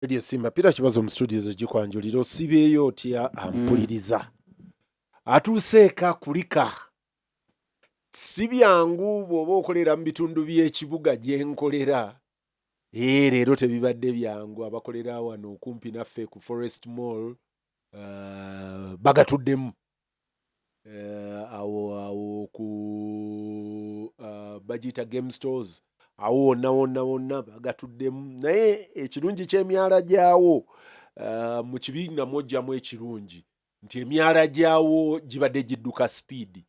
Radio Simba Pira Kibazo mu studio zo gikwanjulira osibeeyo otya ampuliriza. Atuuseeka kulika. Si byangu bw'oba okolera mu bitundu by'ekibuga gye nkolera. Leero tebibadde byangu abakolera wano okumpi naffe ku Forest Mall bagatuddemu. Awo ku bagiyita game stores. Awo wonna bagatuddemu. Naye ekirungi ky'emyala gyawo mu kibiina mwojjamu ekirungi nti emyala gyawo gibadde gidduka speed.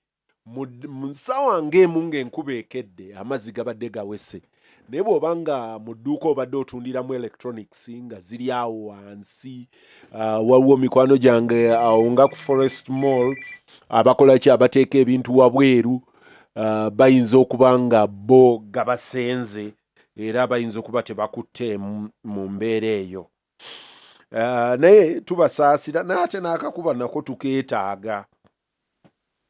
Mu nsaawa ng'emu ng'enkuba ekedde amazzi gabadde gawese. Naye bw'oba nga mu dduuka obadde otundiramu electronics nga ziri awo wansi, waliwo mikwano gyange awo nga ku Forest Mall abakola ki abateeka ebintu wabweru, bayinza okuba nga bo gabasenze era bayinza okuba tebakutte mu mbeera eyo. Naye tubasaasira n'ate n'akakuba nako tukeetaaga.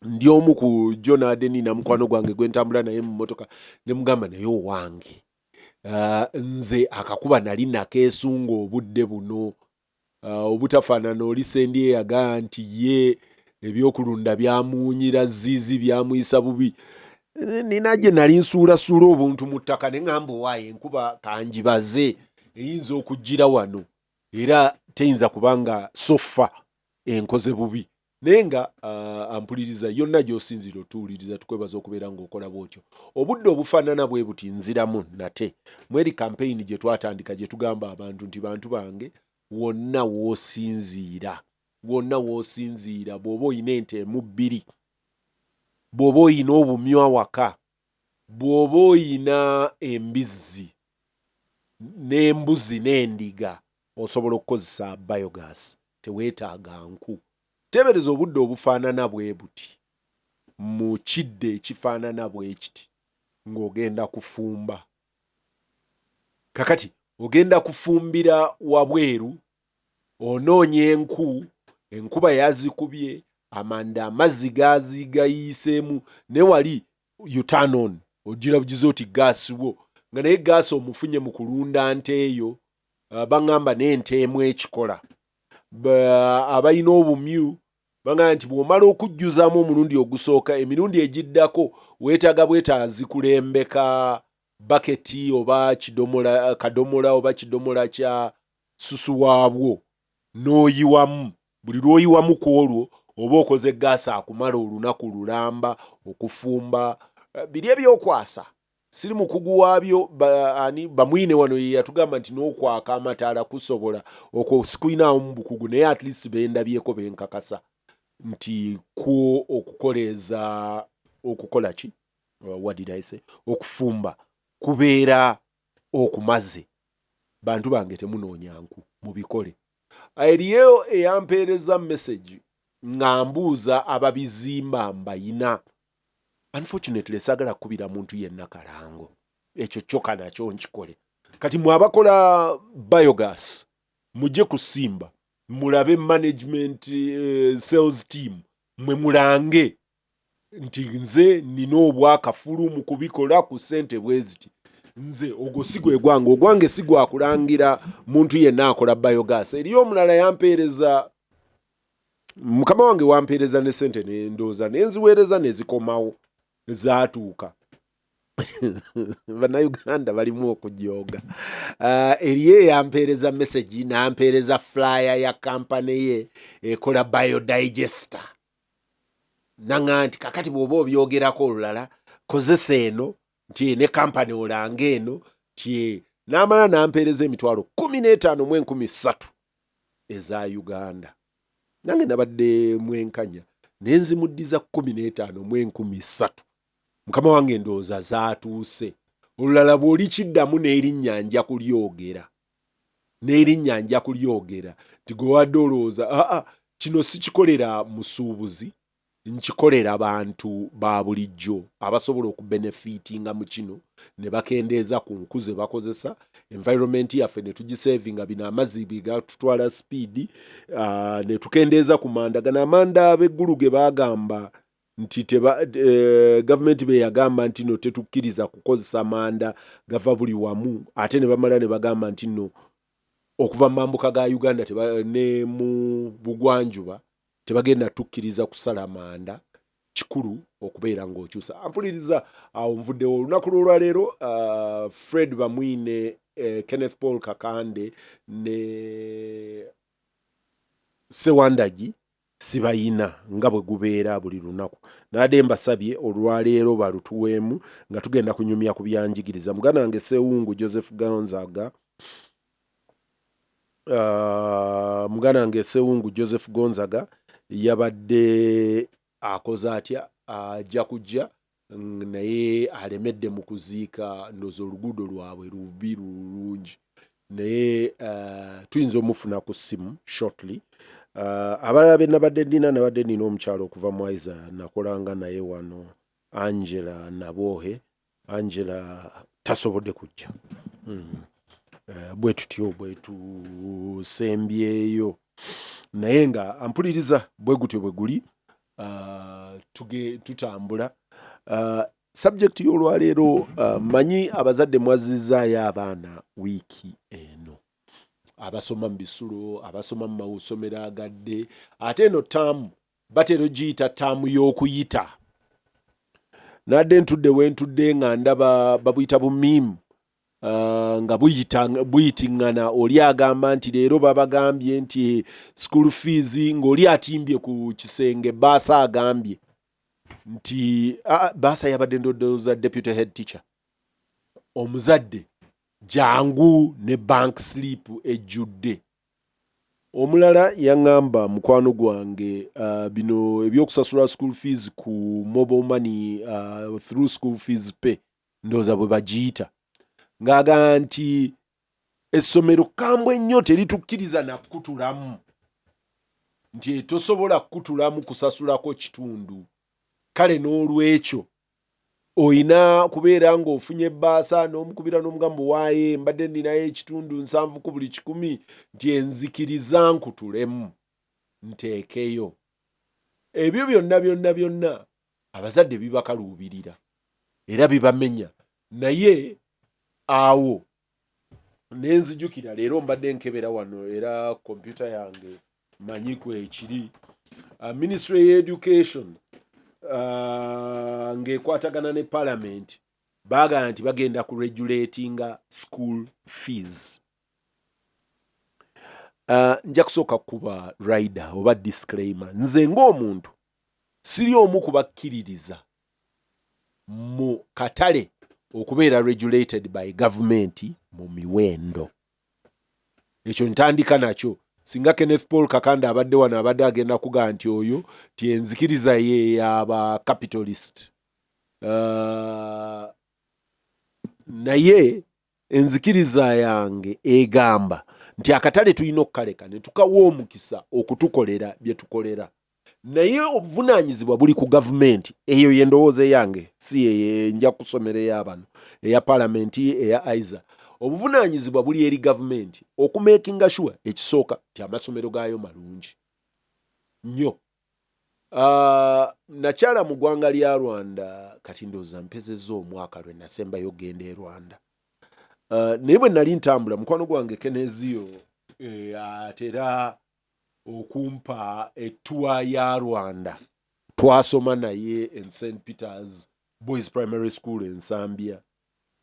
Ndi omu ku Jonadeni na mukwano gwange gwe ntambula naye mu mmotoka ne mugamba naye owange. Nze akakuba nali nakeesunga obudde buno. Obutafaanana oli sendi eyagaa nti ye ebyokulunda byamuwunyira ziizi byamuyisa bubi. Nina gye nali nsuulasuula obuntu mu ttaka ne ngamba waaye enkuba kangibaze eyinza okujjira wano era teyinza kubanga sofa enkoze bubi. Naye nga ampuliriza yonna gy'osinzira otuwuliriza tukwebaza okubeera ng'okola bw'otyo. Obudde obufaanana bwe buti nziramu nate. Mweri campaign gye twatandika gye tugamba abantu nti bantu bange wonna w'osinziira. Wonna w'osinziira bw'oba oyina ente emu bbiri, bw'oba oyina obumyu awaka, bw'oba oyina embizzi n'embuzi n'endiga osobola okukozesa biogas, teweetaaga nku. Tebereza obudde obufaanana bwe buti mu kidde ekifaanana bwe kiti ng'ogenda kufumba. Kakati ogenda kufumbira wabweru, onoonya enku, enkuba yazikubye, amanda amazzi gayiseemu, ne wali you turn on, ogira bugize oti gaasi wo, nga naye gaasi omufunye mu kulunda nte eyo, baŋŋamba n'ente emu ekikola. Abalina obumyu bangamba nti bw'omala okujjuzaamu omulundi ogusooka, emirundi egiddako weetaaga bwetaazi kulembeka baketi oba kadomola oba kidomola kya susu waabwo n'oyiwamu. Buli lw'oyiwamu ku olwo oba okoze gaasi akumala olunaku lulamba okufumba. Biri ebyokwasa, siri mukugu waabyo. Bamwine wano ye yatugamba nti n'okwaka amataala kusobola okusikwinaawo mu bukugu, naye at least bendabyeko benkakasa nti ku okukoleza okukola ki what did I say okufumba kubeera okumaze. Bantu bange temunoonya nku mubikole. Eriyo eyampeereza message nga mbuuza ababizimba mbayina. Unfortunately sagala kubira muntu yenna kalango, ekyo kyokka nakyo nkikole. Kati mwabakola biogas mujje kusimba mulabe management sales team mwe mulange nti nze nina obwakafulu mu kubikola ku ssente bweziti. Nze ogwo sigwe ogwange sigwa kulangira muntu yenna akola biogas. Eriyo omulala yampeereza, mukama wange wampeereza ne ssente n'endooza nenziweereza ne zikomawo zaatuuka. Bannayuganda balimu okujooga. Eriyo yampeereza message n'ampeereza flyer ya kampani ye ekola biodigester. Nanga nti kakati bw'oba obyogerako olulala kozesa eno nti ne kampani olanga eno nti n'amala n'ampeereza emitwalo 15,000 eza Uganda. Nange nabadde mwenkanya nenzimuddiza 15,000. Mukama wange ndowooza zaatuuse. Olulala bw'oli kiddamu n'erinnya nja kulyogera. N'erinnya nja kulyogera. Nti gwe wadde olowooza kino sikikolera musuubuzi, nkikolera bantu ba bulijjo abasobola okubenefitinga mu kino ne bakendeeza ku nku ze bakozesa. Environment yaffe ne tugisavinga, bino amazzi bigatutwala speed, ne tukendeeza ku manda. Gano amanda ab'eggulu ge baagamba nti gavumenti be yagamba nti no tetukkiriza kukozesa manda gava buli wamu, ate ne bamala ne bagamba nti no okuva mu mambuka ga Uganda ne mu bugwanjuba tebagenda tukkiriza kusala manda kikulu okubeera ng'okyusa. Ampuliriza awo nvuddewo olunaku lw'olwaleero. Fred Bamwine, Kenneth Paul Kakande ne Sewandagi sibayina nga bwe gubeera buli lunaku. Nadde mbasabye olwaleero balutuweemu nga tugenda kunyumya ku byanjigiriza. Muganda wange Sewungu Joseph Gonzaga, muganda wange Sewungu Joseph Gonzaga yabadde akoze atya ajja kujja naye alemedde mu kuziika ndozo oluguudo lwabwe lubi lulungi naye tuyinza omufuna ku ssimu shortly. Abalala be nabadde nnina omukyalo okuva mu Aiza nakolanga naye wano Angela Nabohe. Angela tasobodde kujja. Bwe tutyo bwe tusembyeyo naye nga ampuliriza bwe gutyo bwe guli. Tutambula. Subject y'olwaleero, manyi abazadde mwazizaayo abaana wiiki eno, abasoma mu bisulo, abasoma mu masomero agadde, ate eno taamu batera giyita taamu y'okuyita. Nadde ntudde wentudde nga ndaba babuyita bumiimu nga buyitiŋŋana. Oli agamba nti leero babagambye nti school fees, ng'oli atimbye ku kisenge baasa agambye nti baasa yabadde ndowooza deputy head teacher. Omuzadde jangu ne bank slip ejjudde. Omulala yaŋŋamba mukwano gwange bino ebyokusasula school fees ku mobile money through school fees pay ndowooza bwe bagiyita, ng'aga nti essomero kambwe nnyo teritukkiriza na kutulamu, nti tosobola kutulamu kusasulako kitundu. Kale n'olwekyo oyina kubeera ng'ofunye ebbaasa n'omukubira n'omugambo waaye mbadde nninayo ekitundu 7 ku buli 100 nti enzikiriza nkutulemu nteekeyo. Ebyo byonna abazadde bibakaluubirira era bibamenya. Naye awo nenzijukira leero mbadde nkebera wano era kompyuta yange manyi kwekiri. Ministry of Education ng'ekwatagana ne Parliament baagamba nti bagenda ku regulatinga school fees. Nja kusooka kuba rider oba disclaimer. Nze ng'omuntu siri omu kubakkiririza mu katale okubeera regulated by government mu miwendo. Ekyo ntandika nakyo. Singa Kenneth Paul Kakanda abadde wano abadde agenda kugaa nti oyo ti enzikiriza ye yaba capitalist. Naye enzikiriza yange egamba nti akatale tulina okukaleka ne tukawa omukisa okutukolera bye tukolera. Naye obuvunaanyizibwa buli ku gavumenti. Eyo y'endowooza yange, si ye nja kusomera ey'abano eya palamenti eya Aiza. Obuvunaanyizibwa buli eri gavumenti okumakinga sure ekisooka nti amasomero gaayo malungi nnyo. Nakyala mu ggwanga lya Rwanda kati ndowooza mpezezza omwaka lwe nasembayo genda e Rwanda. Naye bwe nali ntambula mukwano gwange Keneziyo atera okumpa ettua ya Rwanda. Twasoma naye en St. Peter's Boys Primary School Ensambya.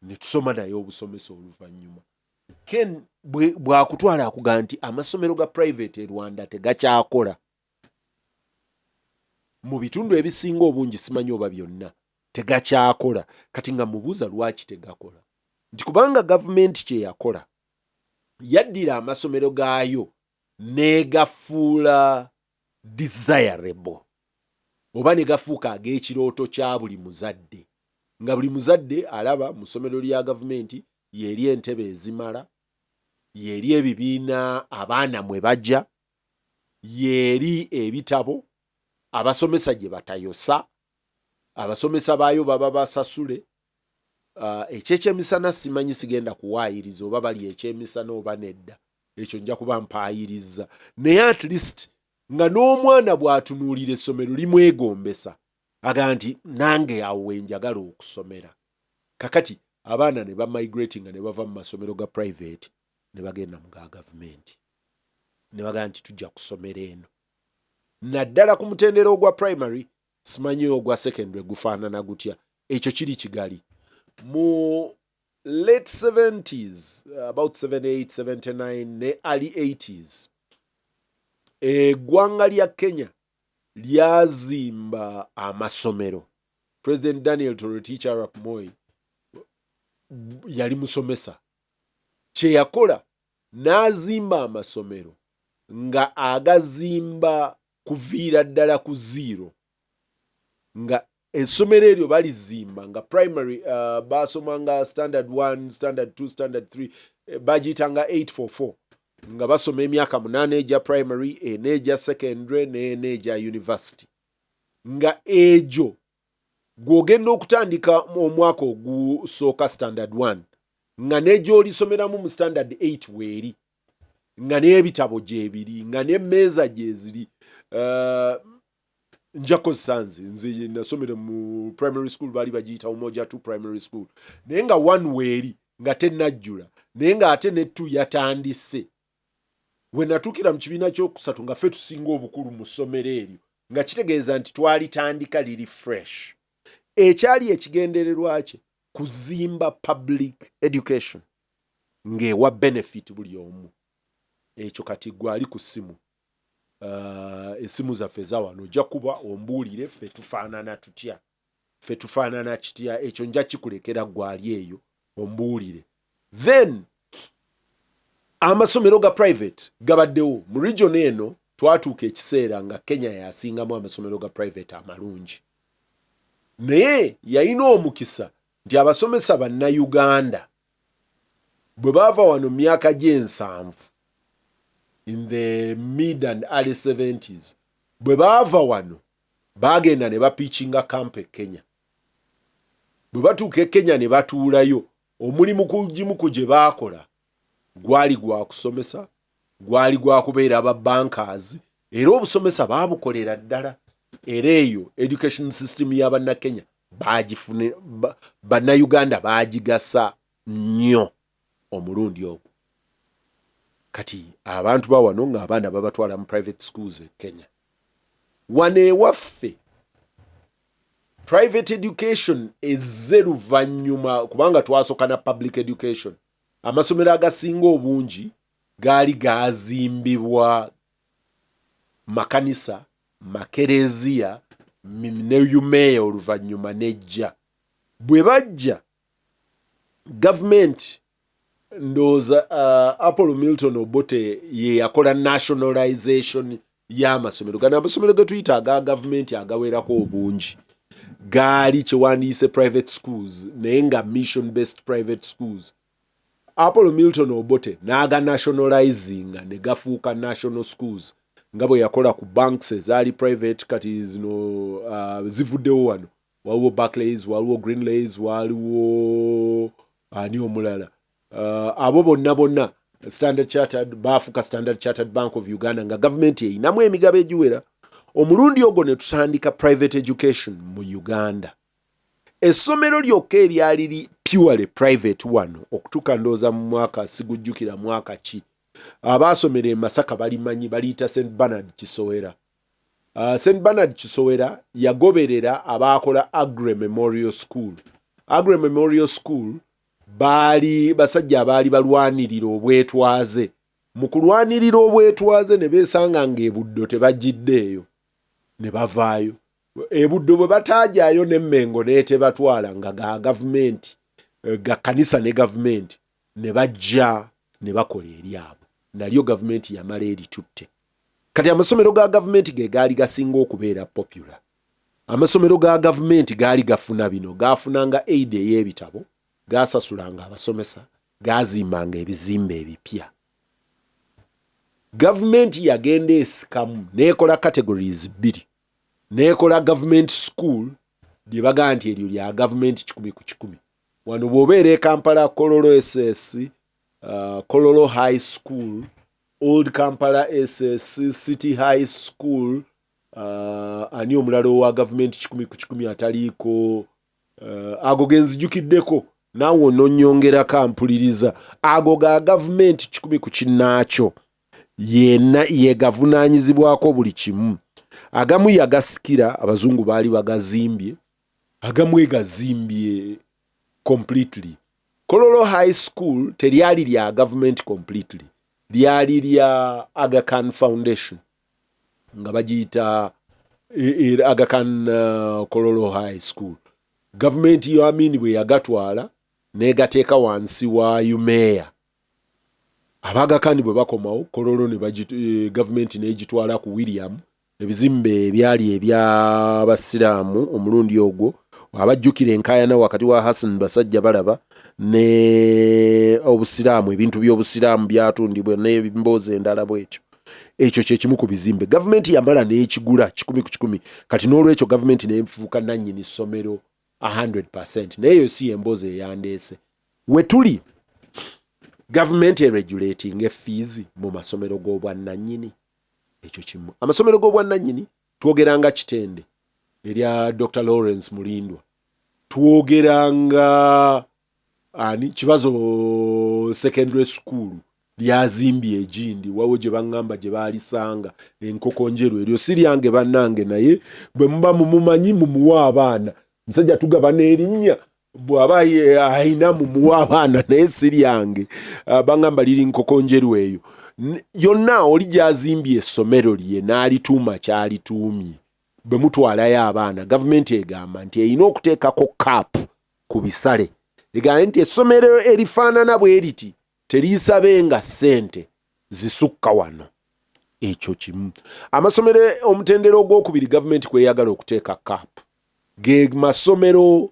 Ne tusoma naye obusomesa oluvannyuma. Ken bw'akutwala akugamba nti amasomero ga private e Rwanda tegakyakola. Mu bitundu ebisinga obungi simanyi oba byonna tegakyakola. Kati nga mubuuza lwaki tegakola. Nti kubanga gavumenti kye yakola yaddira amasomero gaayo negafuula desirable oba negafuuka ag'ekirooto kya buli muzadde. Nga buli muzadde alaba mu ssomero lya gavumenti yeri entebe ezimala, yeri ebibiina abaana mwe bajja, yeri ebitabo, abasomesa gye batayosa, abasomesa baayo baba basasule. Ekyekyemisana simanyi sigenda kuwaayiriza oba bali ekyemisana oba nedda. Ekyo nja kuba mpaayiriza. Naye at least nga n'omwana bw'atunuulira essomero limwegombesa aga nti nange awo wenjagala okusomera. Kakati abaana ne bamigrating nga ne bava mu masomero ga private ne bagenda mu ga gavumenti ne bagamba nti tujja kusomera eno. Naddala ku mutendera ogwa primary simanyi ogwa secondary gufaanana gutya. Ekyo kiri Kigali. Mu late 70s, about 78, 79 ne early 80s, eggwanga lya Kenya lyazimba amasomero. President Daniel Toroitich arap Moi yali musomesa. Kye yakola n'azimba amasomero nga agazimba kuviira ddala ku zero, nga essomero eryo balizimba nga primary basomanga standard 1, standard 2, standard 3, bagiyitanga 844, nga basoma emyaka 8 egya primary, ena egya secondary n'ena egya university. Nga egyo gw'ogenda okutandika omwaka ogusooka standard 1, nga n'egyolisomeramu mu standard 8 weeri, nga n'ebitabo gyebiri, nga n'emmeeza gyeziri. Njako sanzi nze nasomera mu primary school bali bagiyita Umoja 2 primary school, naye nga 1 weeri nga tennajjula, naye nga ate ne 2 yatandise. We natuukira mu kibiina kyokusatu nga ffe tusinga obukulu mu ssomero eryo, nga kitegeeza nti twalitandika liri fresh. Ekyali ekigendererwa kye kuzimba public education ng'ewa benefit buli omu. Ekyo kati gwali ku ssimu. Essimu zaffe za wano ojja kuba ombuulire ffe tufaanana tutya, ffe tufaanana kitya. Ekyo nja kikulekera gwali eyo ombuulire. Then amasomero ga private gabaddewo mu region eno. Twatuuka ekiseera nga Kenya yasingamu amasomero ga private amalungi, naye yalina omukisa nti abasomesa bannayuganda bwe baava wano myaka gy'ensanvu, in the mid and early 70s, bwe baava wano bagenda ne bapiichinga kampu e Kenya. Bwe batuuka e Kenya ne batuulayo, omulimu kugimu gye baakola gwali gwa kusomesa, gwali gwa kubeera aba bankers, era obusomesa baabukolera ddala. Era eyo education system y'Abannakenya baagifune, bannayuganda baagigasa nnyo omulundi ogwo. Kati abantu ba wano ng'abaana babatwala mu private schools e Kenya. Wano ewaffe private education ezze luvannyuma, kubanga twasooka na public education. Amasomero agasinga obungi gaali gazimbibwa makanisa, makereziya ne yumeeya oluvannyuma nejja. Bwe bajja gavumenti, ndowooza Apollo Milton Obote ye yakola nationalization y'amasomero. Gano amasomero ge tuyita aga gavumenti agawerako obungi gaali kyewandiise private schools naye nga mission based private schools. Apollo Milton Obote n'aga nationalizinga ne gafuuka national schools, nga bwe yakola ku banks ezaali private kati zino zivuddewo wano. Waliwo Barclays, waliwo Greenlays, waliwo ani omulala. Abo bonna Standard Chartered baafuuka Standard Chartered Bank of Uganda, nga gavumenti eyinamu emigabo egiwera. Omulundi ogwo ne tutandika private education mu Uganda. Essomero lyokka eryali purely private wano okutuuka ndowooza mu mwaka sigujjukira mwaka ki, abaasomera e Masaka balimanyi, baliyita St Bernard Kisowera. St Bernard Kisowera yagoberera abaakola Agre Memorial School. Agre Memorial School baali basajja abaali balwanirira obwetwaze. Mu kulwanirira obwetwaze ne beesanga ng'ebuddo tebagiddeeyo ne bavaayo. Ebuddo bwe bataajaayo n'emmengo n'etebatwala nga ga gavumenti, ga kanisa ne gavumenti, ne bajja ne bakola eryabwe. Nalyo gavumenti yamala eritutte. Kati amasomero ga gavumenti ge gaali gasinga okubeera popular. Amasomero ga gavumenti gaali gafuna bino, gaafunanga aid ey'ebitabo, gaasasulanga abasomesa, gaazimbanga ebizimbe ebipya. Gavumenti yagenda esikamu n'ekola categories 2. N'ekola government school gye bagaa nti eryo lya government 100/100. Wano bw'obeera e Kampala Kololo SS, Kololo High School, Old Kampala SS, City High School, ani omulala owa government 100/100 ataliiko, ago genzijjukiddeko naawe ononyongera kampuliriza ago ga gavumenti 100 ku kinnaakyo yenna yegavunaanyizibwako buli kimu. Agamu yagasikira, abazungu baali bagazimbye, agamu egazimbye completely. Kololo High School teryali lya government completely, lyali lya Aga Khan Foundation nga bagiyita Aga Khan Kololo High School. Government yo Amin bwe yagatwala negateeka wansi wa Umeya. Abaga Khan bwe bakomawo Kololo ne government negitwala ku William. Ebizimbe ebyali eby'abasiraamu omulundi ogwo abajjukira enkayana wakati wa Hassan Basajja balaba ne obusiraamu, ebintu by'obusiraamu byatundibwa n'emboozi endala bwekyo. Ekyo kye kimu ku bizimbe gavumenti yamala n'ekigula 100 ku 100. Kati n'olwekyo gavumenti n'efuuka nannyini ssomero 100%. Naye si emboozi eyandeese. We tuli gavumenti eregulating fees mu masomero g'obwannannyini. Ekyo kimu. Amasomero g'obwannannyini twogeranga Kitende erya Dr. Lawrence Mulindwa, twogeranga Kibazo Secondary School lyazimbye egindi wawo gye baŋŋamba gye baalisanga enkoko njeru eryo si lyange bannange, naye bwe muba mumumanyi mumuwa abaana. Musajja tugaba n'erinnya bw'aba ayina mumuwa abaana naye si lyange, baŋŋamba liri nkoko njeru eyo. Yonna oli gyazimbye essomero lye n'alituuma kyalituumye. Bwe mutwalayo abaana gavumenti egamba nti erina okuteekako kaapu ku bisale, egamba nti essomero erifaanana bwe riti teriisabenga ssente zisukka wano. Ekyo kimu. Amasomero omutendera ogwokubiri gavumenti kweyagala okuteeka kaapu ge masomero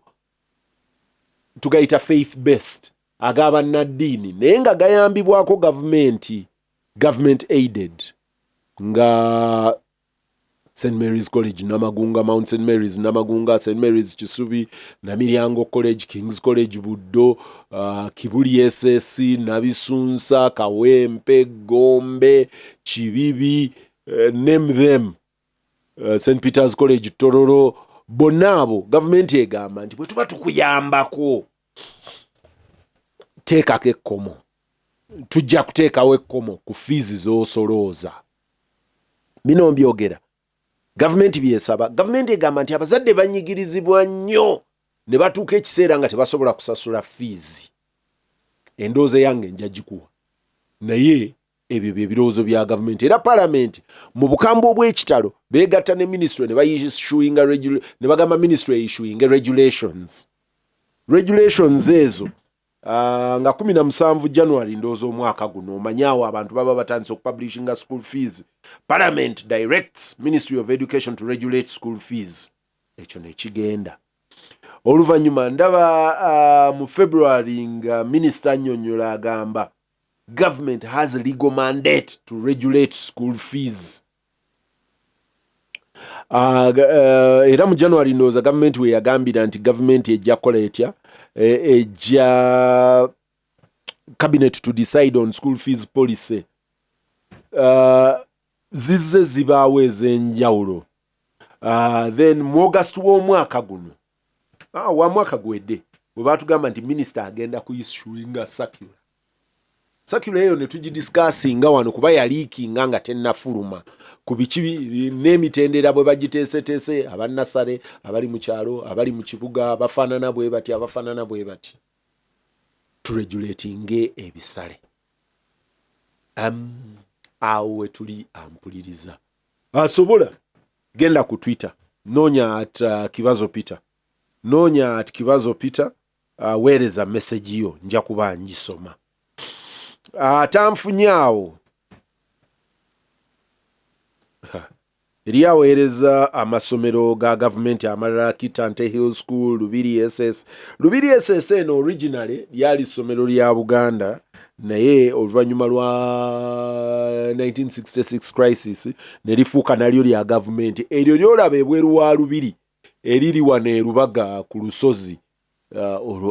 tugayita faith based ag'abannaddiini naye nga gayambibwako gavumenti, government aided, nga St. Mary's College Namagunga, Mount St. Mary's Namagunga, St. Mary's Kisubi, Namiryango College, King's College Buddo, Kibuli SSC, Nabisunsa, Kawempe, Gombe, Chibibi, name them, St. Peter's College Tororo. Bonabo government egamba nti bwe tuba tukuyambako teekako ekkomo, tujja kuteekawo ekkomo ku fiizi z'osolooza. Bino mbyogera gavumenti byesaba. Gavumenti egamba nti abazadde banyigirizibwa nnyo ne batuuka ekiseera nga tebasobola kusasula fiizi. Endooza yange nja gikuwa, naye ebyo bye birowoozo bya gavumenti. Era palamenti mu bukambwe obw'ekitalo beegatta ne ministry ne bagamba ministry issuing regulations. Regulations ezo nga 17 January ndooza omwaka guno, omanyaawo abantu baba batandise okupublishinga school fees. Parliament directs Ministry of Education to regulate school fees. Ekyo nekigenda. Oluvannyuma ndaba mu February nga minister annyonnyola agamba government has a legal mandate to regulate school fees. Era mu January ndowooza gavumenti we yagambira nti gavumenti ejja kukola etya, ejja cabinet to decide on school fees policy. Zizze zibaawo ez'enjawulo. Then mu August w'omwaka guno, wa mwaka gwedde, bwe baatugamba nti minisita agenda kuyissuinga circular. Circular eyo ne tugidiscussinga wano kuba yaliikinga nga tennafuluma ku biki n'emitendera bwe bagiteeseteese, abannasale, abali mu kyalo, abali mu kibuga, abafaanana bwe bati. Turegulatinge ebisale. Awo we tuli ampuliriza. Asobola genda ku Twitter, noonya at Kibazo Peter. Noonya at Kibazo Peter, weereza message yo nja kuba ngisoma. Tanfunyaawo eryaweereza amasomero ga gavumenti amalala Kitante Hill School, Lubiri SS. Lubiri SS eno originally lyali ssomero lya Buganda, naye oluvannyuma lwa 1966 crisis ne lifuuka nalyo lya gavumenti. Eryo lyolaba ebweru wa Lubiri eriri wano e Lubaga ku lusozi,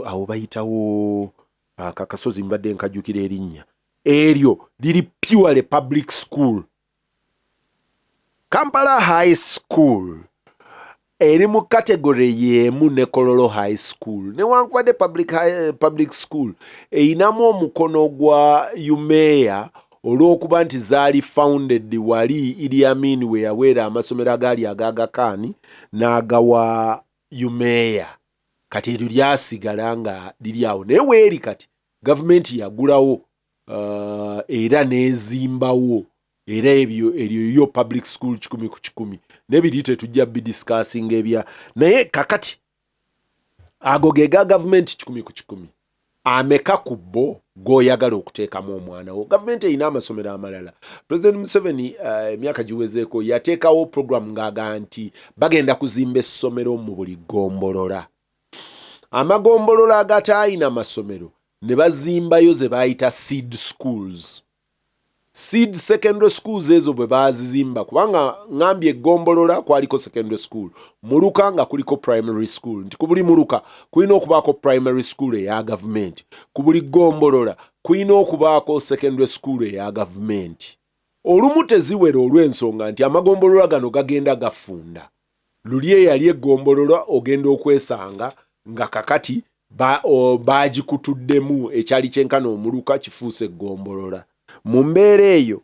awo bayitawo akakasozi mbadde nkajjukira erinnya. Eryo liri purely public school. Kampala High School eri mu category yemu ne Kololo High School newankubadde public school eyinamu omukono gwa Umeya olw'okuba nti zaali founded wali Idi Amin we yaweera amasomero agaali agagakaani n'agawa Umeya kati eryo lyasigala nga liri awo naye weeri kati gavumenti yagulawo era n'ezimbawo era eryo yo public school 100 ku 100 nebiri tetujja bidiscussing ebya naye kakati ago gega government 100 ku 100 ameka kubbo goyagala okuteekamu omwana wo gavumenti erina amasomero amalala. President Museveni emyaka giwezeeko yateekawo program ng'aga nti bagenda kuzimba essomero mu buli gombolola. Amagombolola agataalina masomero ne bazimbayo ze bayita seed schools. Seed secondary schools ezo bwe bazizimba kubanga ngambye egombolola kwaliko secondary school, Muluka nga kuliko primary school, nti ku buli Muluka kulina okubaako primary school eya government, ku buli gombolola kulina okubaako secondary school eya government. Olumu teziwera olw'ensonga nti amagombolola gano gagenda gafunda. Luli eyali egombolola ogenda okwesanga nga kakati bagikutuddemu ekyali kyenkana omuluka kifuuse egombolola. Mu mbeera eyo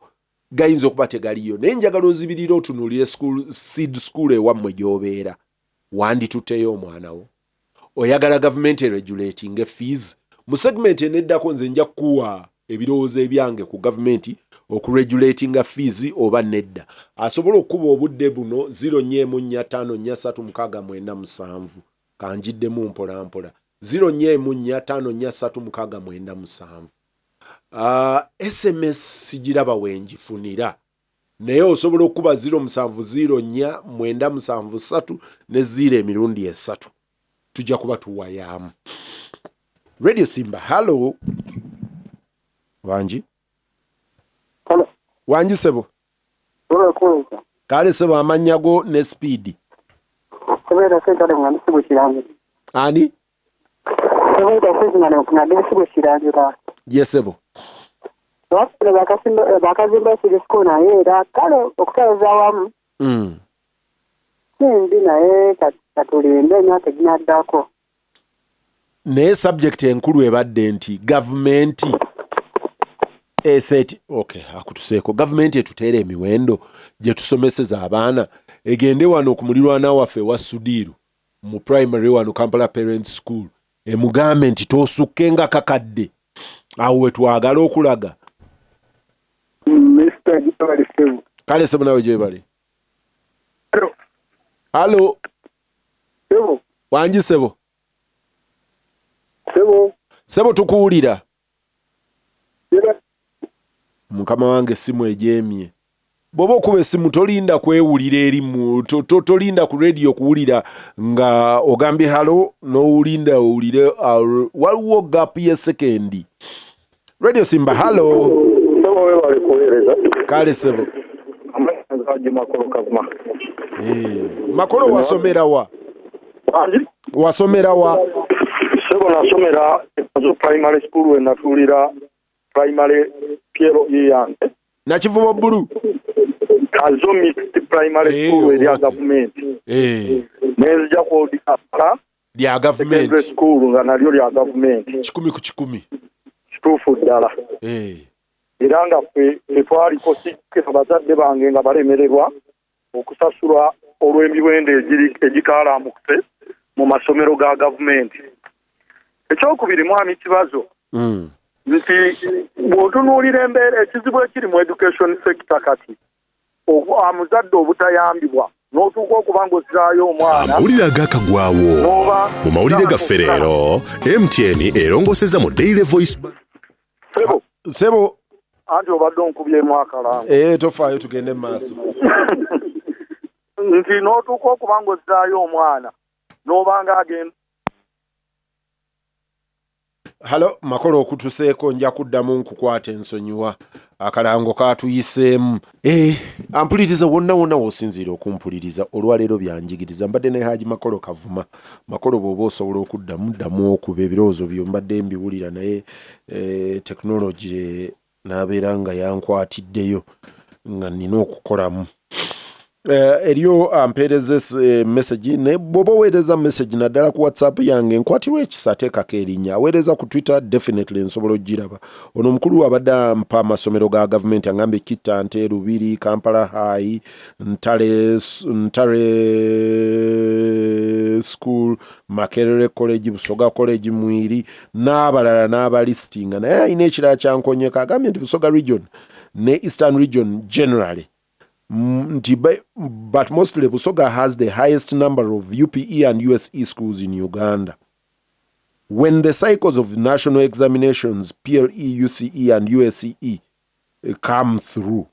gayinza okuba tegaliyo naye njagala ozibirira otunuulire seed school ewammwe gy'obeera wandituteyo omwana wo oyagala gavumenti regulating fees mu segment eneddako nze nja kuwa ebirowoozo ebyange ku gavumenti okuregulating fees oba nedda asobola okuba obudde buno 0-4-5-4-3-6-7 kanjiddemu mpolampola 0-4-5-4-3-6-7 SMS sigiraba wenjifunira naye osobola okuba 0-7-0-4-9-7-3 ne 0 emirundi 3 tujja kuba tuwayamu. Radio Simba, hello. Wanji? Hello. Wanji sebo? Kale sebo amannya go ne speed. Kubera sentale ngani sibo kirangira. Ani? Kubera sentale ngani sibo kirangira. Yes sebo. Bakazimba sisko naye era kale okutalaza awamu simbi naye katulinde emyaka ginaddako naye subject enkulu ebadde nti gavumenti eseti akutuseeko gavumenti etuteera emiwendo gye tusomeseza abaana egende wano ku mulirwana waffe wa Sudiru mu primary wano Kampala Parent School emugambe nti tosukke nga kakadde awo wetwagala okulaga. Kale sebo nawe gyebale. Hello. Sebo. Wanji sebo. Sebo tukuwulira. Mukama wange simu ejemye. Bobo okuba essimu tolinda kwewulira erimu tolinda ku radio kuwulira nga ogambye halo n'owulinda owulire waliwo gap ye sekendi. Radio Simba halo. Kale sebo. Makolo wasomera wa? Wasomera wa? Sebo nasomera ezo primary school we natulira primary Piero Yante. Na Kivubo Bulu? Kazo mixed primary school we ya government. Nezija ko dikapala ya government. School nga nalyo ya government. 10 ku 10. Kituufu ddala. Era nga ffe twaliko sikke abazadde bange nga balemererwa okusasula olw'emiwendo egikaalamukuse mu masomero ga gavumenti. Ekyokubiri mwami Kibazo nti bw'otunuulira embeera ekizibu ekiri mu education sector kati amuzadde obutayambibwa n'otuuka okuba ng'ozaayo omwana amawulire agakagwawo mu mawulire gaffe leero MTN erongoseza mu Daily Voice. Sebo anti obadde onkubyemu akalanga tofaayo tugende mu maaso nti n'otuuka okuba ng'ozaayo omwana n'obanga agenda. Halo makolo okutuseeko nja kuddamu nkukwata ensonyiwa akalango kaatuyiseemu. Ampuliriza wonna w'osinziira okumpuliriza olwaleero byanjigiriza mbadde ne Haji Makolo Kavuma. Makolo bw'oba osobola okuddamu okuba ebirowoozo byo mbadde mbiwulira naye tekinologi n'abeera nga yankwatiddeyo nga nnina okukolamu. Eriyo ampereze message ne bobo weereza message naddala ku WhatsApp yange nkwatirwa ekisa teekako erinnya aweereza ku Twitter definitely nsobola ogiraba ono omukulu abadde mpa amasomero ga gavumenti agambe Kitta Nte Lubiri Kampala High Ntale School Makerere College Busoga College Mwiri n'abalala n'abalistinga naye alina ekirala kyankonyeka agambye nti Busoga region ne Eastern region generally but mostly Busoga has the highest number of UPE and USE schools in Uganda. When the cycles of national examinations, PLE, UCE, and USCE come through,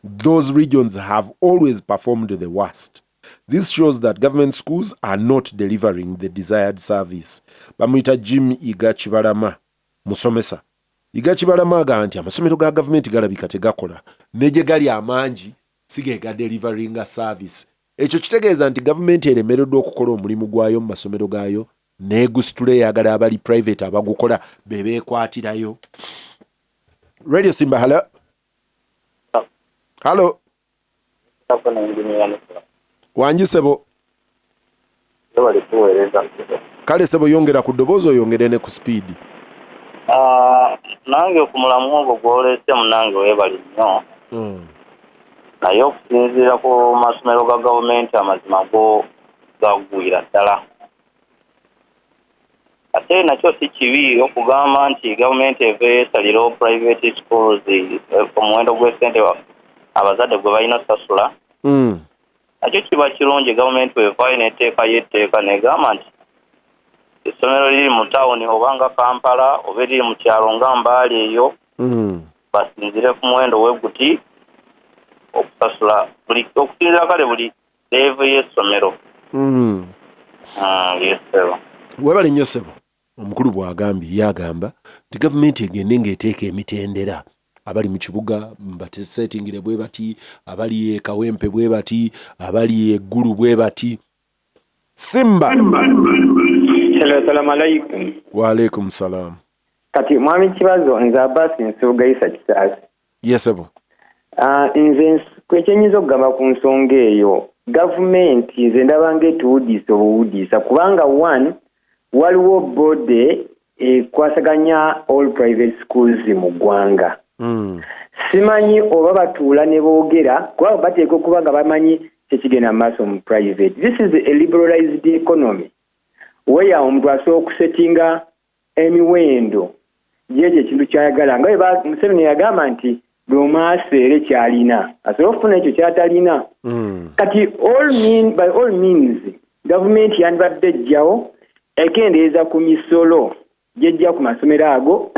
those regions have always performed the worst. This shows that government schools are not delivering the desired service. Bamwita Jim Igachibalama musomesa. Igachibalama aga nti amasomero ga government galabika tegakola. Neje gali amangi sigega delivering a service. Ekyo kitegeeza nti government eremereddwa okukola omulimu gwayo mu masomero gaayo negusitule yagala abali private abagukola bebeekwatirayo. Radio Simba, hello. Hello. Wanji sebo. Kale sebo yongera ku ddoboozi oyongere ne ku speed. Nange okumulamu ogwo gwolese munange webali nnyo. Naye okusinziira ku masomero ga gavumenti amazima go gagwira ddala. Ate nakyo si kibi okugamba nti gavumenti eva esalirawo private schools omuwendo gw'essente abazadde gwe balina osasula. Nakyo kiba kirungi gavumenti wevaayo neteekayo etteeka negamba nti essomero liri mu tawuni oba nga Kampala oba liri mu kyalo nga Mbaale eyo basinzire ku muwendo weguti okusasula buli okusinzira kale buli level y'essomero. Yes sir. Webale nnyo sebo. Omukulu bw'agambye yagamba nti gavumenti egende ng'eteeka emitendera abali mu kibuga batesetingire bwe bati abali Kawempe bwe bati abali Eggulu bwe bati. Simba. Assalamu alaikum. Wa alaikum salam. Kati mwami Kibazo nze Abbas nsugayisa Kisasi. Yes sebo. Nze kwekyenyiza okugamba ku nsonga eyo gavumenti nze ndaba ng'etuwudiisa obuwudiisa kubanga one waliwo bode ekwasaganya all private schools mu ggwanga. Simanyi oba batuula ne boogera kuba bateeka okuba nga bamanyi tekigenda mu maaso mu private. This is a liberalized economy where omuntu asobola okusetinga emiwendo gyekyo ekintu kyayagala nga Museveni yagamba nti bw'omwaseere kyalina asobola okufuna ekyo kyatalina. Kati by all means gavumenti yandibadde ejjawo ekendeeza ku misolo gyejja ku masomero ago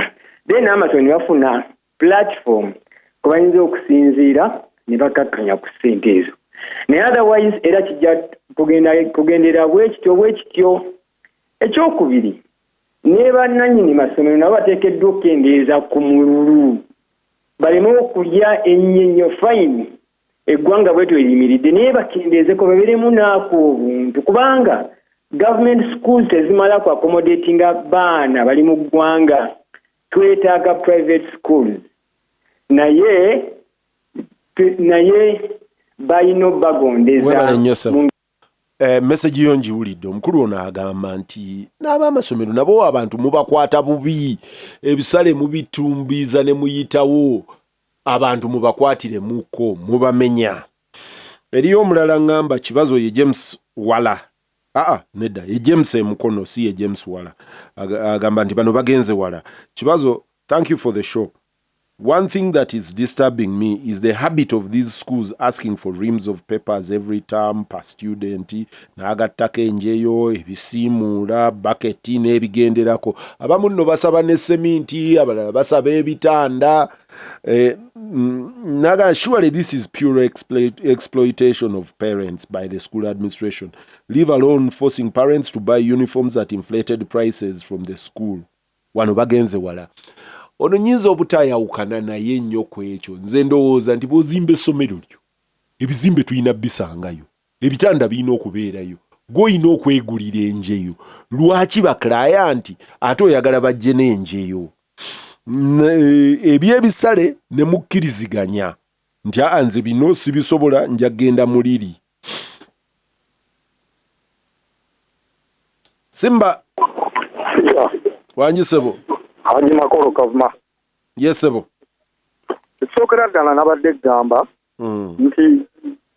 then amasomero ne bafuna platform kwe bayinza okusinziira ne bakakkanya ku ssente ezo. Naye otherwise era kijja kugendera bwekityo. Ekyokubiri ne bannannyini masomero nabo bateekeddwa okukendeeza ku mululu baleme okulya ennyo fine eggwanga bwetyo eriyimiridde naye bakendeezeko babeeremu naako obuntu kubanga government schools tezimala ku accommodatinga baana bali mu ggwanga twetaaga private schools naye balina bagondeza. Message yo njiwulidde omukulu ono agamba nti n'ab'amasomero nabo abantu mubakwata bubi ebisale mubitumbiza ne muyitawo abantu mubakwatire muko mubamenya. Eriyo omulala ngamba Kibazo ye James Wala nedda ye James Mukono si ye James Wala agamba nti bano bagenze wala. Kibazo, thank you for the show. One thing that is disturbing me is the habit of these schools asking for reams of papers every term per student. N'agattako enjeyo, ebisiimuula, baketi n'ebigenderako. Abamu nno basaba ne seminti, abalala basaba ebitanda. Surely this is pure exploitation of parents by the school administration. Leave alone forcing parents to buy uniforms at inflated prices from the school. Wano bagenze wala. Ono nyinza obutayawukana naye nnyo ku ekyo. Nze ndowooza nti bw'ozimba essomero lyo ebizimbe tulina bisangayo, ebitanda birina okubeerayo, gw'olina okwegulira enjeyo. Lwaki baklayant ate oyagala bajje n'enjeyo? Ebyebisale ne mukkiriziganya nti anze bino sibisobola nja genda muliri. Simba wanji sebo Haji Makoro Kavuma. Yes sebo. Ekisokera ddala nabadde gamba nti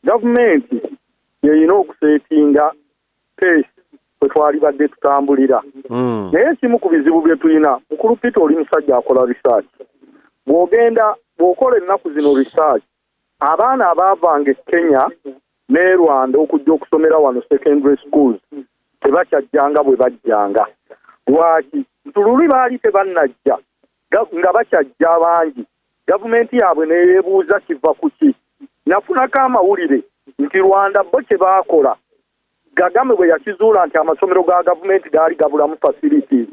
gavumenti yeyina okuseetinga pace kwe twali badde tutambulira. Naye kimu ku bizibu bye tulina, mukulu Peter oli musajja akola research. Bw'okola ennaku zino research, abaana abaavanga Kenya ne Rwanda okujja okusomera wano secondary schools tebakyajjanga bwe bajjanga. Lwaki? Ntululi baali tebannajja nga bakyajja abangi. Gavumenti yaabwe neyeebuuza kiva ku ki. Nafunako amawulire nti Rwanda bo kye baakola, Kagame bwe yakizuula nti amasomero ga gavumenti gaali gabulamu facilities,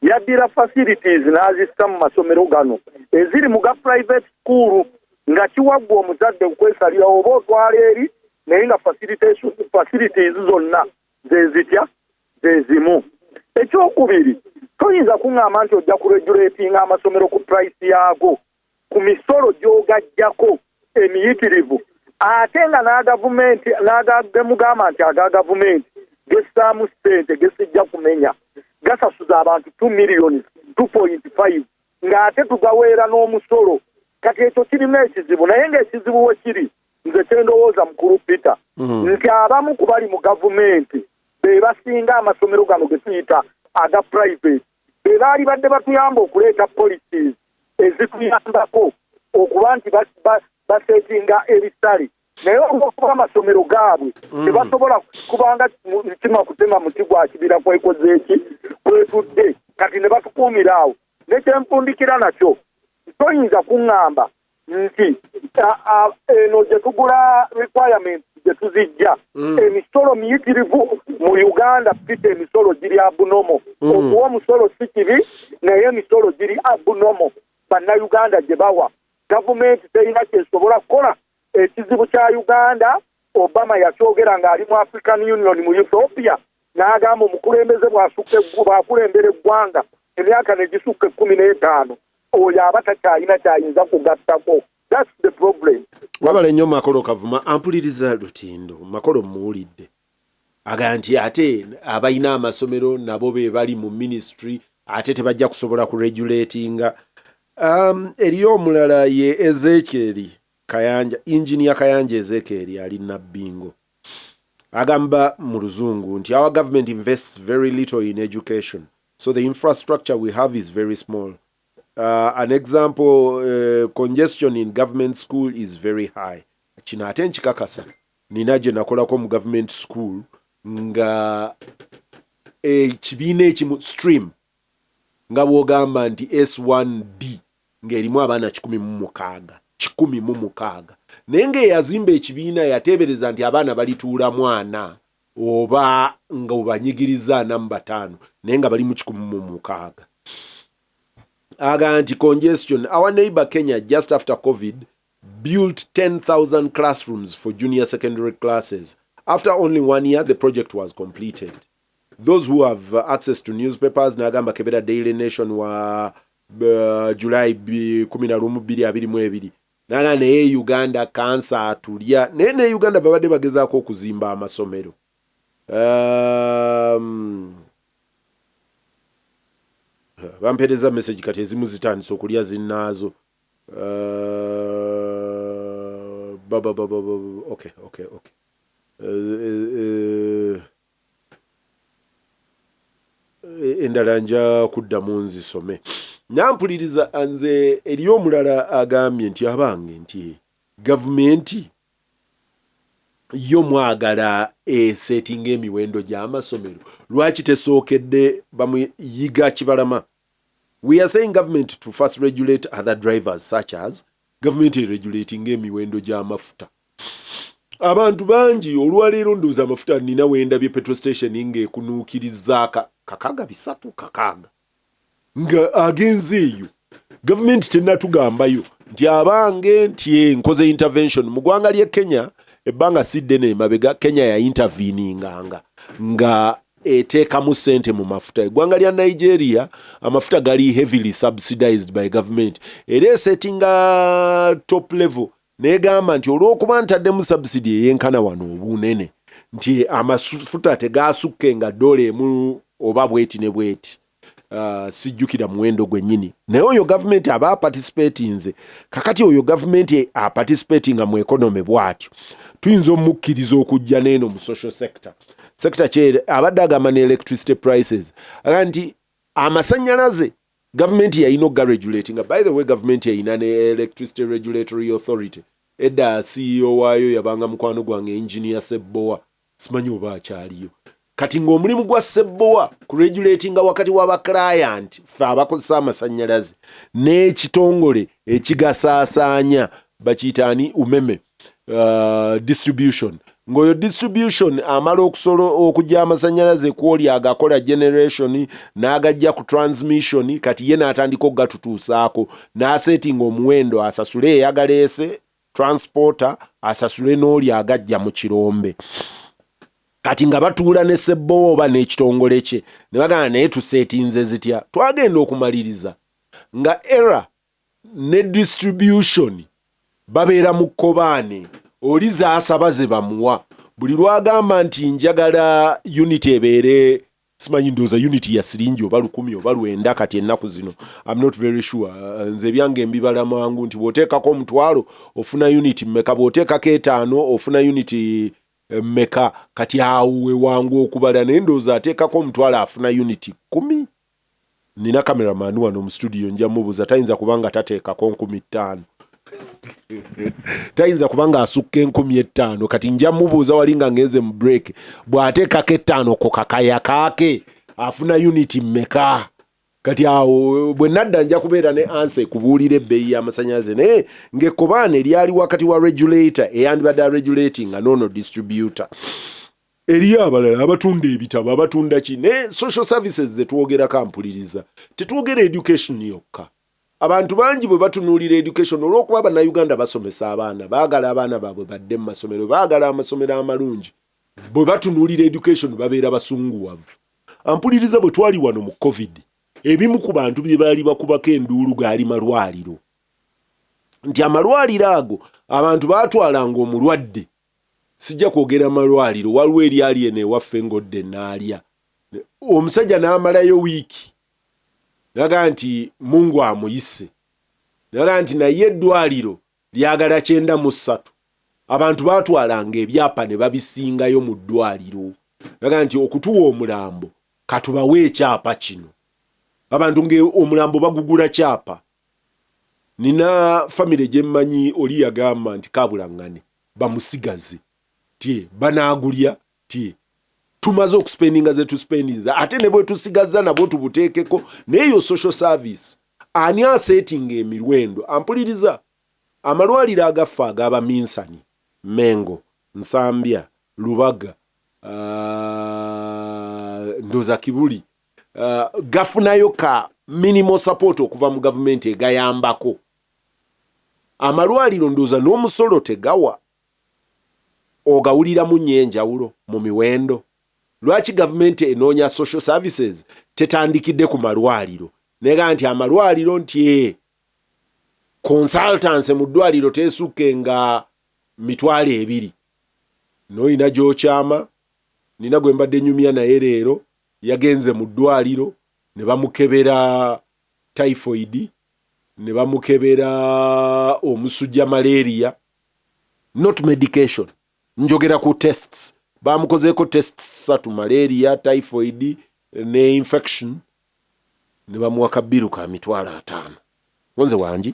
yaddira facilities n'azissa mu masomero gano eziri mu ga private school, nga kiwaggwa omuzadde okwesalira oba otwala eri naye nga facilities zonna zezitya zezimu. Ekyokubiri, toyinza kuŋŋamba nti ojja kuregulatinga amasomero ku price yaago ku misolo gy'ogajjako emiyitirivu, ate nga n'agavumenti n'agamugamba nti aga gavumenti gessaamu ssente gesijja kumenya gasasuza abantu 2 million 2.5 ng'ate tugaweera n'omusolo. Kati ekyo kirina ekizibu, naye ng'ekizibu we kiri, nze kyendowooza mukulu Peter, nti abamu ku bali mu gavumenti be basinga amasomero gano ge tuyita aga private, be baali badde batuyamba okuleeta policies ezituyambako okuba nti baseetinga ebisale, naye olw'okuba amasomero gaabwe tebasobola kubanga mutima kutema muti gwa kibira kwekoze eki kwetudde, kati ne batukuumira awo. Nekyempundikira nakyo, toyinza kuŋŋamba nti eno gye tugula requirements gye tuzijja emisolo miyitirivu mu Uganda. Pita emisolo giri abunomo. Okuwa omusolo si kibi, naye emisolo giri abunomo. Bannayuganda gye bawa, gavumenti terina kyesobola kukola. Ekizibu kya Uganda, Obama yakyogera ng'ali mu African Union mu Ethiopia, n'agamba omukulembeze bw'akulembera eggwanga emyaka ne gisukka 15, oyo aba takyalina kyayinza kugattako. That's the problem. Wabala nnyo Makolo Kavuma, ampuliriza Lutindo, Makolo muwulidde aga nti ate abalina amasomero nabo be bali mu ministry ate tebajja kusobola kuregulatinga. Eriyo omulala ye Ezekiel Kayanja, engineer Kayanja Ezekiel ali Nabbingo, agamba mu luzungu nti our government invests very little in education, so the infrastructure we have is very small. An example, congestion in government school is very high. Kino ate nkikakasa, nina gye nakolako mu government school nga ekibiina ekimu stream nga bw'ogamba nti S1D ng'erimu abaana 106 naye ng'eyazimba ekibiina yateebereza nti abaana balituula mwana oba nga obanyigiriza 45 naye nga bali mu 106. Aga anti-congestion. Our neighbor Kenya, just after COVID, built 10,000 classrooms for junior secondary classes. After only 1 year, the project was completed. Those who have access to newspapers, Nagamba Kebera Daily Nation wa July 12, naga ne Uganda kansa atulia. Ne Uganda babade bagezaako okuzimba amasomero. Bampereza message kati ezimu zitandise okulya zinnazo. Okay. Endala nja kuddamu nzisome. Nampuliriza anze eriyo omulala agambye nti abange nti gavumenti yo mwagala setting emiwendo gy'amasomero lwaki tesookedde bamuyiga kibalama. We are saying government to first regulate other drivers such as government regulating emiwendo gy'amafuta. Abantu bangi olwaleero ndooza amafuta nina wenda bye petrol station ng'ekunuukiriza kakaga 3 nga agenze eyo. Government tennatugambayo nti abange nti nkoze intervention mu ggwanga ly'e Kenya. Ebbanga siddene mabega Kenya ya interveninganga nga eteekamu ssente mu mafuta. Eggwanga lya Nigeria amafuta gali heavily subsidized by government. Era settinga top level negamba nti olw'okuba ntaddemu subsidy eyenkana wano obunene nti amafuta tegasukkenga dola emu oba bweti ne bweti. Sijjukira muwendo gwennyini naye oyo gavumenti aba participatinze kakati oyo gavumenti participatinga mu economy bwatyo tuyinza omukkiriza okujja n'eno mu social sector kyere abadde agamba ne electricity prices nti amasannyalaze gavumenti yayina okugaregulatinga. By the way gavumenti yayina ne electricity regulatory authority edda CEO waayo yabanga mukwano gwange engineer Sebowa simanyi oba akyaliyo. Kati ng'omulimu gwa Sebowa ku regulatinga wakati w'aba client fe abakozesa amasannyalaze n'ekitongole ekigasaasaanya bakiyitaani umeme distribution. Ng'oyo distribution amala okujja amasannyalaze kwoli agakola generation n'agajja ku transmission kati ye n'atandika okugatutuusaako n'asetinga omuwendo asasule eyagaleese transporter asasule n'oli agajja mu kirombe. Kati nga batuula ne Sebowa oba n'ekitongole kye ne bagamba naye tuseetinze zitya twagenda okumaliriza nga era ne distribution babeera mu kkobaane oli zaasaba ze bamuwa buli lwagamba nti njagala unity ebeere simanyi ndowooza unity ya siringi oba 10 oba 9 kati ennaku zino I'm not very sure nze byange mbibala mangu nti bw'oteekako omutwalo ofuna unity mmeka bw'oteekako 5 ofuna unity mmeka kati awe wangu okubala naye ndowooza ateekako omutwalo afuna unity 10. Nina cameraman wano mu studio nja mubuuza tayinza kubanga tateekako 15. Tayinza kubanga asukka 15 kati nja mubuuza wali nga ngenze mu break bw'ateekako 5 ko kakaya kaake afuna unity mmeka kati awo bwe nadda nja kubeera ne answer kubuulira ebbeeyi y'amasannyalaze naye ng'ekkobaane lyali wakati wa regulator eyandibadde regulating nga noono distributor. Eriyo abalala abatunda ebitabo abatunda ki ne social services ze twogerako mpuliriza tetwogera education yokka. Abantu bangi bwe batunuulira education olw'okuba bannayuganda basomesa abaana baagala abaana baabwe badde mu masomero baagala amasomero amalungi bwe batunuulira education babeera basunguwavu. Ampuliriza bwe twali wano mu covid ebimu ku bantu bye baali bakubako enduulu gaali malwaliro nti amalwaliro ago abantu baatwalanga omulwadde sijja kwogera malwaliro waliwo eryali eno ewaffe ngodde naalya omusajja n'amalayo wiiki naga nti Mungu amuyise naga nti naye eddwaliro lyagala 93 abantu baatwalanga ebyapa ne babisingayo mu ddwaliro naga nti okutuwa omulambo katubawe ekyapa kino abantu omulambo bagugula kyapa. Nina family gye mmanyi oli yagamba nti kabulangane bamusigaze tie banaagulya tie tumaze okuspendinga ze tuspendinza ate ne bwe tusigaza nabo tubuteekeko neyo social service ani asetting emirwendo. Ampuliriza amalwaliro agafa agaba Minsani Mengo Nsambya Lubaga Ndoza Kibuli gafunayo ka minimal support okuva mu government egayambako. Amalwaliro ndoza n'omusolo tegawa ogawulira mu nyenjawulo mu miwendo. Lwaki government enoonya social services tetandikidde ku malwaliro nega nti amalwaliro nti consultants mu ddwaliro teesukkenga 200 noyina gy'okyama. Nina gwe mbadde nyumya naye leero yagenze mu ddwaliro ne bamukebera typhoid ne bamukebera omusujja malaria not medication njogera ku tests bamukozeeko tests 3 malaria typhoid ne infection ne bamuwa kabiru ka 5,000 wonze wangi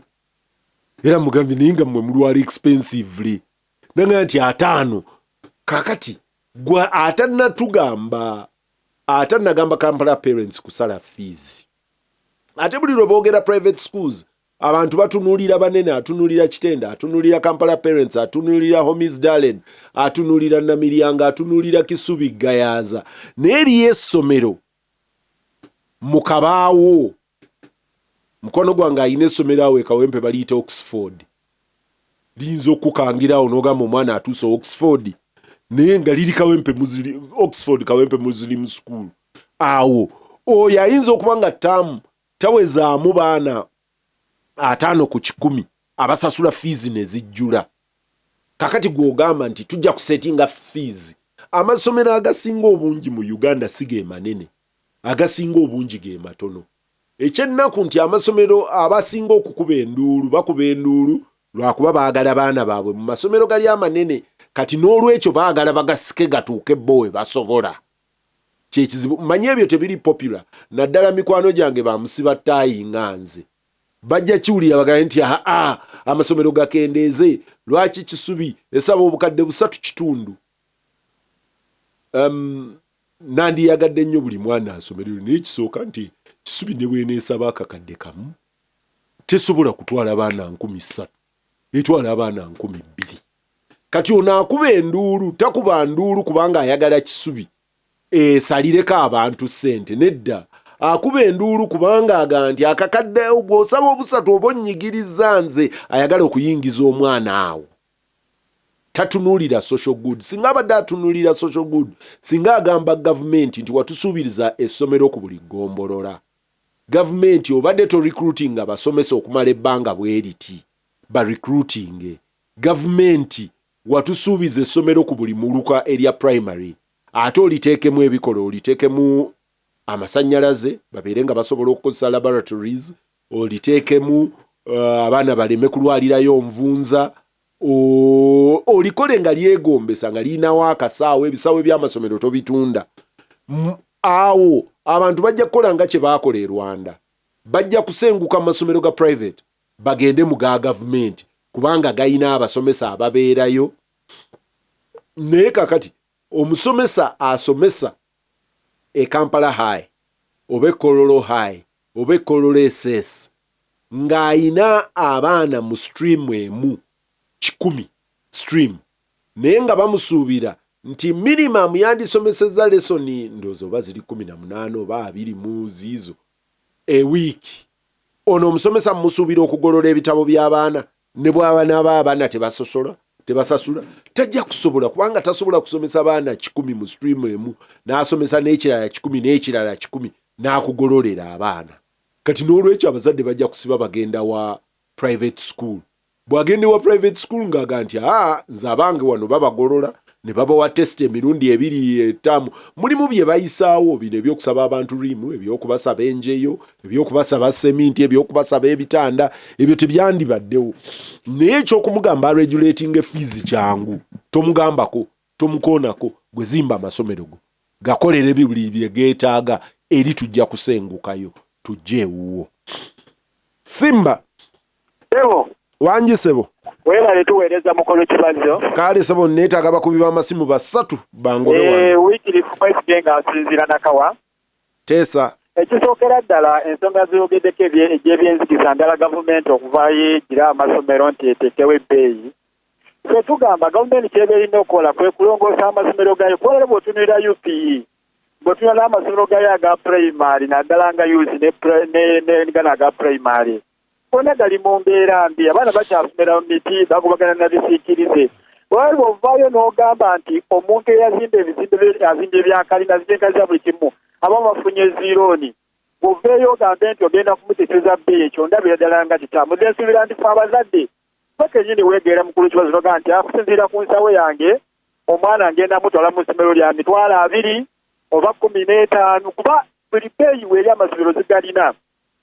era mugambi ninga mwe mulwali expensively nanga nti 5 kakati gwa atanatugamba Kampala parents kusala fees. Ate buli lweboogera private schools abantu batunuulira banene atunuulira Kitenda atunuulira Kampala parents atunuulira Homies Darling atunuulira Namiryanga atunuulira Kisubi Gayaza n'eri essomero mu Kabaawo mukono gwange ayina essomero awo Kawempe baliyita Oxford liyinza okukangira onogamba omwana atuuse Oxford naye nga liri Kawempe muzili Oxford Kawempe Muslim School awo oyo ayinza okuba nga tamu tawezaamu baana 5 ku 10 abasasula fees ne zijjula kakati gwogamba nti tujja kusetinga fees. Amasomero agasinga obungi mu Uganda sige manene, agasinga obungi ge matono. Ekyennaku nti amasomero abasinga okukuba enduulu bakuba enduulu lwakuba baagala baana baabwe mu masomero gali amanene, kati n'olwekyo baagala bagasike gatuuke bo we basobola. Kyekizibu manye ebyo tebiri popular, naddala mikwano gyange bamusiba ttaayi nga nze bajja kiwulira bagala nti amasomero gakendeeze, lwaki Kisubi esaba obukadde 3.5. Nandiyagadde nnyo buli mwana asomerero, naye kisooka nti Kisubi ne bweneesaba akakadde kamu tesobola kutwala abaana 3,000, etwala abaana 2,000. Kati ono akuba enduulu, takuba nduulu kubanga ayagala Kisubi salireko abantu ssente, nedda akuba enduulu kubanga aga nti akakadde bw'osaba obusatu oba onnyigiriza nze ayagala okuyingiza omwana awo. Tatunuulira social good. Singa abadde atunuulira social good, singa agamba gavumenti nti watusuubiriza essomero ku buli ggombolola, gavumenti obadde to recruiting abasomesa okumala ebbanga bweriti ba recruiting, gavumenti watusuubiza essomero ku buli muluka erya primary, ate oliteekemu ebikolo, oliteekemu amasannyalaze babeere nga basobola okukozesa laboratories, oliteekemu abaana baleme kulwalirayo nvunza, olikole nga lyegombesa nga liinawo akasaawo, ebisaawo by'amasomero tobitunda. Awo abantu bajja kukola nga kye baakola e Rwanda, bajja kusenguka mu masomero ga private bagende mu ga gavumenti kubanga gayina abasomesa ababeerayo. Naye kakati omusomesa asomesa e Kampala High oba Kololo High oba Kololo SS ng'ayina abaana mu stream emu 10 stream, naye nga bamusuubira nti minimum yandisomeseza lesoni ndozo oba ziri 18 oba 20 mu ziizo a week. Ono omusomesa musuubira okugolola ebitabo by'abaana, ne bw'aba n'abaana tebasasula tajja kusobola kubanga tasobola kusomesa abaana 10 mu stream emu n'asomesa n'ekirala 10 n'ekirala 10 n'akugololera abaana. Kati n'olwekyo abazadde bajja kusiba bagenda wa private school. Bwagende wa private school ng'aga nti nze abange wano babagolola ne babawa test emirundi 2-5. Mulimu bye bayisaawo bino ebyokusaba abantu rimu, ebyokubasaba enjeyo, ebyokubasaba seminti, ebyokubasaba ebitanda, ebyo tebyandibaddewo. Naye ekyokumugamba regulating fees kyangu, tomugambako, tomukoonako, gwe zimba amasomero go, gakolere bibuli bye geetaaga eri tujja kusengukayo, tujje ewuwo. Simba Sebo wangi sebo webale tuweereza mukolo Kibazo. Kale sebo neetaaga bakubi b'amasimu 3 bangole wano. Wiikiri Besigye ng'asinziira nakawa. Teesa Ekisookera ddala ensonga z'ogeddeko egy'ebyenzikiza ndala gavumenti okuvaayo egira amasomero nti eteekewo ebbeeyi. Ffe tugamba gavumenti kyeba erina okukola kwe kulongoosa amasomero gayo. Kuba bw'otunuulira UPE, bw'otunuulira amasomero gayo aga primary naddala nga youth ne gano aga primary, gonna gali mu mbeera mbi. Abaana bakyasomera mu miti bagobagana na bisiikirize. Wali bw'ovaayo n'ogamba nti omuntu eyazimba ebizimbe azimba ebyakalina zijengaza buli kimu abamu bafunye ziironi, bw'oveeyo ogambe nti ogenda kumuteeseza bbeeyi, ekyo ndabira ddala nga kitamu. Nze nsuubira nti fe abazadde paka ennyini weegeera mukulu Kibazo noga nti akusinziira ku nsawo yange omwana ngenda mutwala mu ssomero lya mitwalo 20 oba 15 kuba buli bbeeyi weeri amasomero zigalina.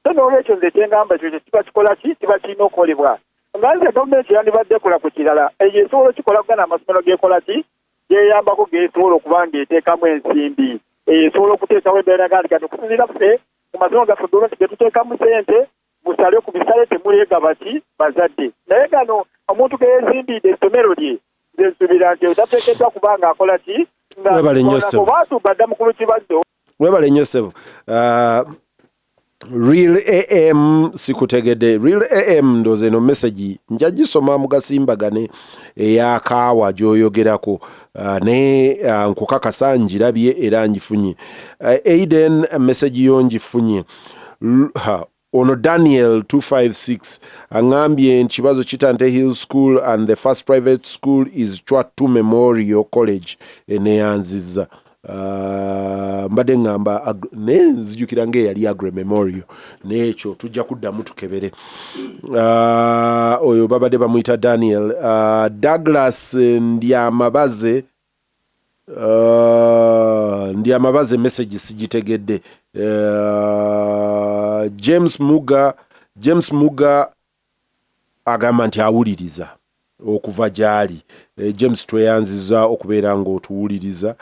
So n'olwekyo nze kyengamba ekyo kiba kikola ki kiba kirina okukolebwa. Nga nze gavumenti yandibadde ekola ku kirala, eyo esobola okikola kugana amasomero geekola ki geeyambako geesobola okuba ng'eteekamu ensimbi, esobola okuteekawo embeera nga kati okusinziira ffe ku masomero gaffe gavumenti ge tuteekamu ssente musale ku bisale temuleega ki bazadde. Naye gano omuntu geyeezimbidde essomero lye nze nsuubira nti otateekeddwa kuba ng'akola ki ngaobaatu badda mukulu Kibazo. Webale nnyo ssebo. Real AM sikutegedde. Real AM ndoze eno message nja gisoma mu gasimbagane eyakaawa gy'oyogerako ne nkukakasa ngirabye era ngifunye. Aiden message yo ngifunye. Ono Daniel 256 angambye Kibazo Kitante Hill School and the first private school is Chwatu Memorial College eneyanziza. mbadde ngamba nenzijukira ng'eyali Agre Memorial n'ekyo tujja kuddamu tukebere. Oyo babadde bamuyita Daniel. Douglas Ndyamabaze message sigitegedde. James Muga agamba nti awuliriza okuva gyali. James tweyanziza okubeera ng'otuwuliriza.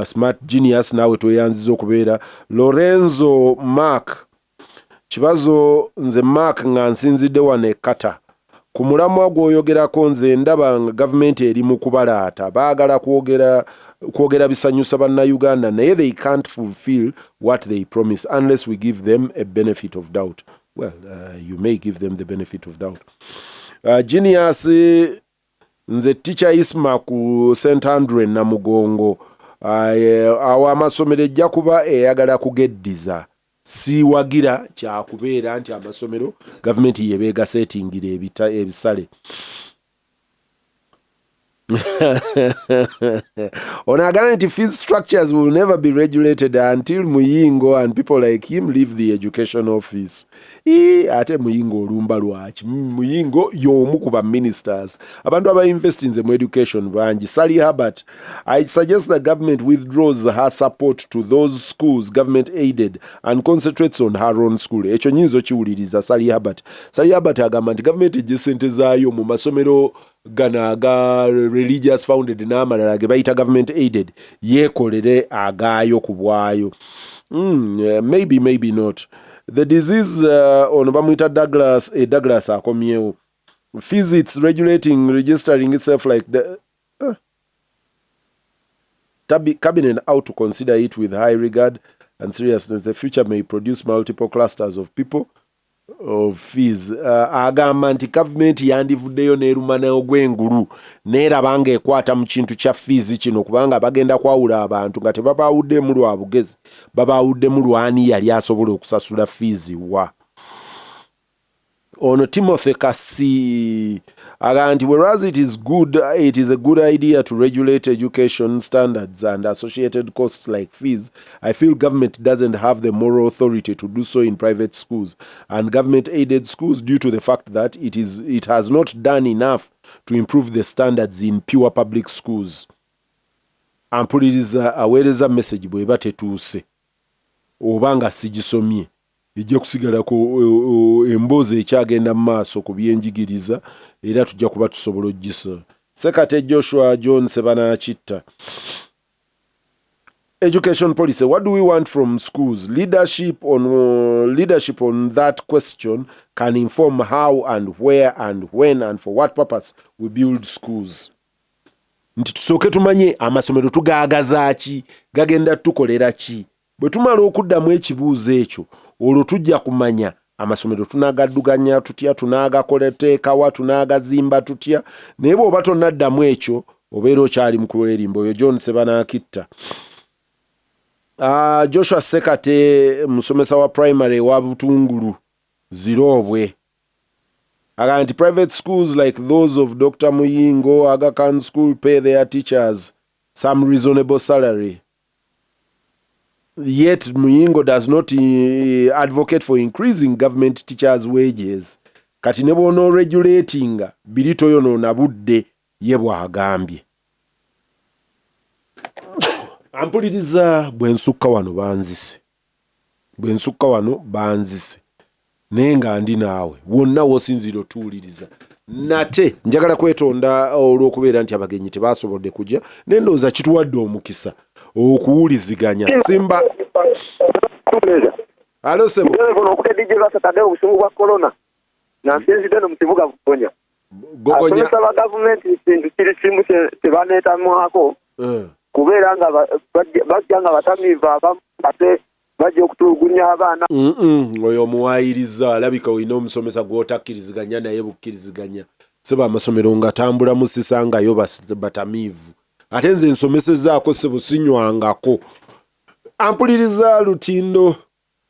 Smart Genius nawe tweyanziza okubeera. Lorenzo Mark Kibazo nze Mark nga nsinzidde wano Kata. Ku mulamwa gw'oyogerako nze ndaba nga gavumenti eri mu kubalaata. Baagala kwogera bisanyusa bannayuganda naye they can't fulfill what they promise unless we give them a benefit of doubt. Well, you may give them the benefit of doubt. Genius nze teacher Isma ku St. Andre na Mugongo. Awo amasomero ejja kuba eyagala kugeddiza. Siwagira kyakubeera nti amasomero gavumenti yebeega settingira ebisale. On a guarantee fees structures will never be regulated until Muyingo and people like him leave the education office. Ate Muyingo olumba lwaki. Muyingo y'omu ku ba ministers. Abantu aba investing in education banji. Sally Herbert, I suggest the government withdraws her support to those schools government aided and concentrates on her own school. Ekyo nyinzo kiwuliriza Sally Herbert. Sally Herbert agamba nti government ejje ssente zaayo mu masomero gana aga religious founded n'amalala ge bayita government aided yeekolere agaayo ku bwayo. Maybe not. The disease ono bamuyita Douglas akomyewo. Physics regulating registering itself like the cabinet out to consider it with high regard and seriousness. The future may produce multiple clusters of people of fees. Agamba nti government yandivuddeyo n'erumana ogw'engulu n'eraba ng'ekwata mu kintu kya fees kino kubanga bagenda kwawula abantu nga tebabaawuddemu lwa bugezi, babaawuddemu lwani yali asobola okusasula fees wa. Ono Timothy Kasi agamba nti whereas it is a good idea to regulate education standards and associated costs like fees, I feel government doesn't have the moral authority to do so in private schools and government aided schools due to the fact that it has not done enough to improve the standards in pure public schools. Ampuliriza aweereza message bw'eba tetuuse oba nga sigisomye ejja kusigalako emboozi ekyagenda mu maaso ku byenjigiriza era tujja kuba tusobola ogisa. Sekate Joshua John Sebanakitta. Education policy. What do we want from schools? Leadership on that question can inform how and where and when and for what purpose we build schools. Nti tusooke tumanye amasomero tugaagaza ki, gagenda tukolera ki. Bwe tumala okuddamu ekibuuzo ekyo olwo tujja kumanya amasomero tunagadduganya tutya, tunagakoleteekawa, tunagazimba tutya. Naye bw'oba tonnaddamu ekyo obeera okyali mu kulwerimba. Oyo John Sebanakitta. Joshua Sekate musomesa wa primary wa Butungulu Zirobwe. Again, private schools like those of Dr. Muyingo, Aga Khan School pay their teachers some reasonable salary. Yet Muyingo does not advocate for increasing government teachers' wages. Kati ne bw'ono regulating birito yono nabudde ye bw'agambye. Ampuliriza bwensukka wano banzise. Naye nga ndi naawe wonna w'osinziira otuwuliriza. Nate njagala kwetonda olw'okubeera nti abagenyi tebaasobodde kujja n'endowooza kituwadde omukisa okuwuliziganya. Simba alo sebo okutedijje basatadde obusungu bwa corona nansinzidde no mu kibuga Bugonya. Asomesa ba gavumenti ekintu kiri kimu tebaneetamwako kubeera nga bajja nga batamiiva abamu ate bajja okutulugunya abaana. Oyo omuwaayiriza alabika olina omusomesa gw'otakkiriziganya naye bukkiriziganya. Sebo amasomero nga tambulamu sisangayo batamiivu. Ate nze nsomesezzaako sebo sinywangako. Ampuliriza Olutindo.